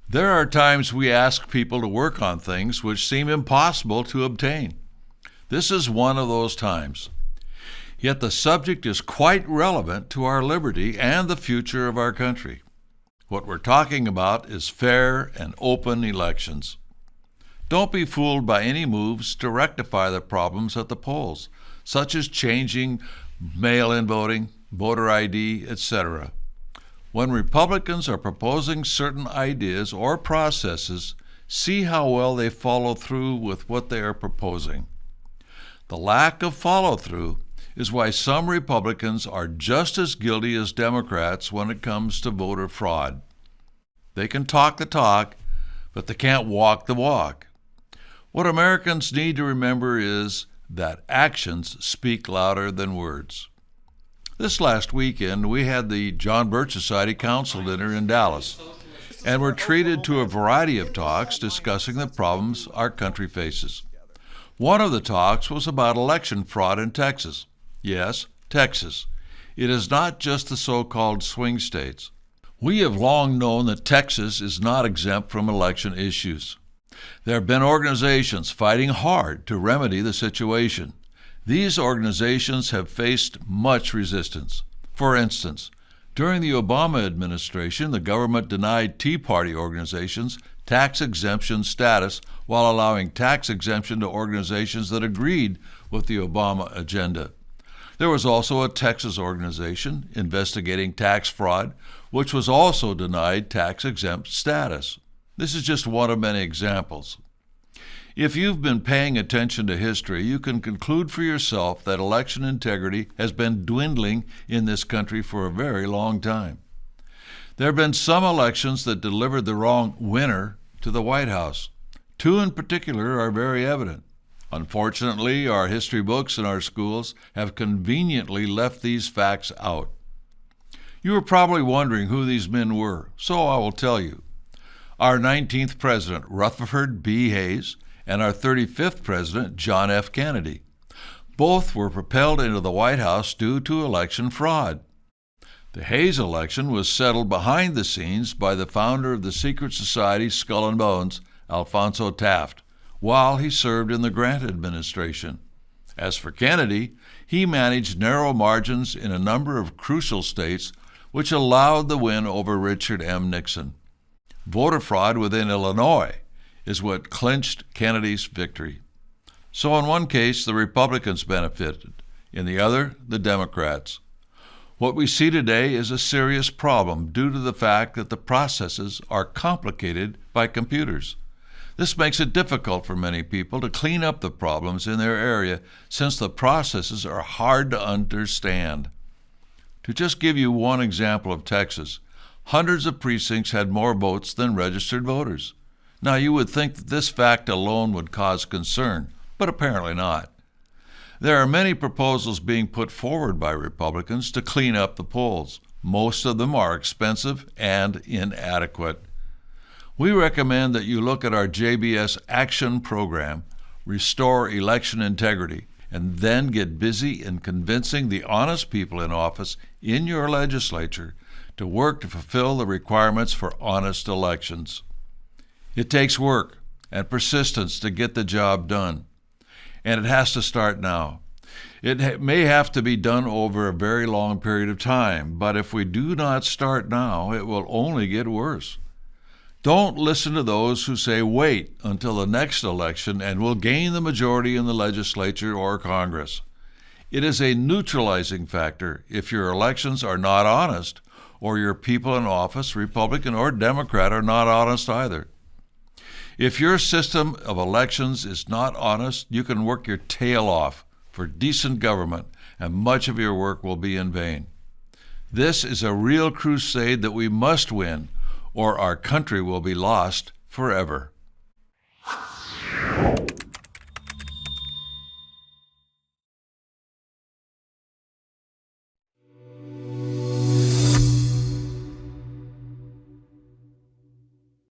There are times we ask people to work on things which seem impossible to obtain. This is one of those times. Yet the subject is quite relevant to our liberty and the future of our country. What we're talking about is fair and open elections. Don't be fooled by any moves to rectify the problems at the polls, such as changing mail-in voting, voter ID, etc. When Republicans are proposing certain ideas or processes, see how well they follow through with what they are proposing. The lack of follow-through is why some Republicans are just as guilty as Democrats when it comes to voter fraud. They can talk the talk, but they can't walk the walk. What Americans need to remember is that actions speak louder than words. This last weekend, we had the John Birch Society Council Dinner in Dallas, and were treated to a variety of talks discussing the problems our country faces. One of the talks was about election fraud in Texas. Yes, Texas. It is not just the so-called swing states. We have long known that Texas is not exempt from election issues. There have been organizations fighting hard to remedy the situation. These organizations have faced much resistance. For instance, during the Obama administration, the government denied Tea Party organizations tax exemption status while allowing tax exemption to organizations that agreed with the Obama agenda. There was also a Texas organization investigating tax fraud, which was also denied tax-exempt status. This is just one of many examples. If you've been paying attention to history, you can conclude for yourself that election integrity has been dwindling in this country for a very long time. There have been some elections that delivered the wrong winner to the White House. Two in particular are very evident. Unfortunately, our history books in our schools have conveniently left these facts out. You are probably wondering who these men were, so I will tell you. Our 19th President, Rutherford B. Hayes, and our 35th President, John F. Kennedy. Both were propelled into the White House due to election fraud. The Hayes election was settled behind the scenes by the founder of the secret society Skull and Bones, Alphonso Taft, while he served in the Grant administration. As for Kennedy, he managed narrow margins in a number of crucial states, which allowed the win over Richard M. Nixon. Voter fraud within Illinois is what clinched Kennedy's victory. So in one case, the Republicans benefited. In the other, the Democrats. What we see today is a serious problem due to the fact that the processes are complicated by computers. This makes it difficult for many people to clean up the problems in their area since the processes are hard to understand. To just give you one example of Texas, hundreds of precincts had more votes than registered voters. Now, you would think that this fact alone would cause concern, but apparently not. There are many proposals being put forward by Republicans to clean up the polls. Most of them are expensive and inadequate. We recommend that you look at our JBS Action Program, Restore Election Integrity, and then get busy in convincing the honest people in office in your legislature to work to fulfill the requirements for honest elections. It takes work and persistence to get the job done, and it has to start now. It may have to be done over a very long period of time, but if we do not start now, it will only get worse. Don't listen to those who say wait until the next election and we'll gain the majority in the legislature or Congress. It is a neutralizing factor if your elections are not honest or your people in office, Republican or Democrat, are not honest either. If your system of elections is not honest, you can work your tail off for decent government, and much of your work will be in vain. This is a real crusade that we must win, or our country will be lost forever.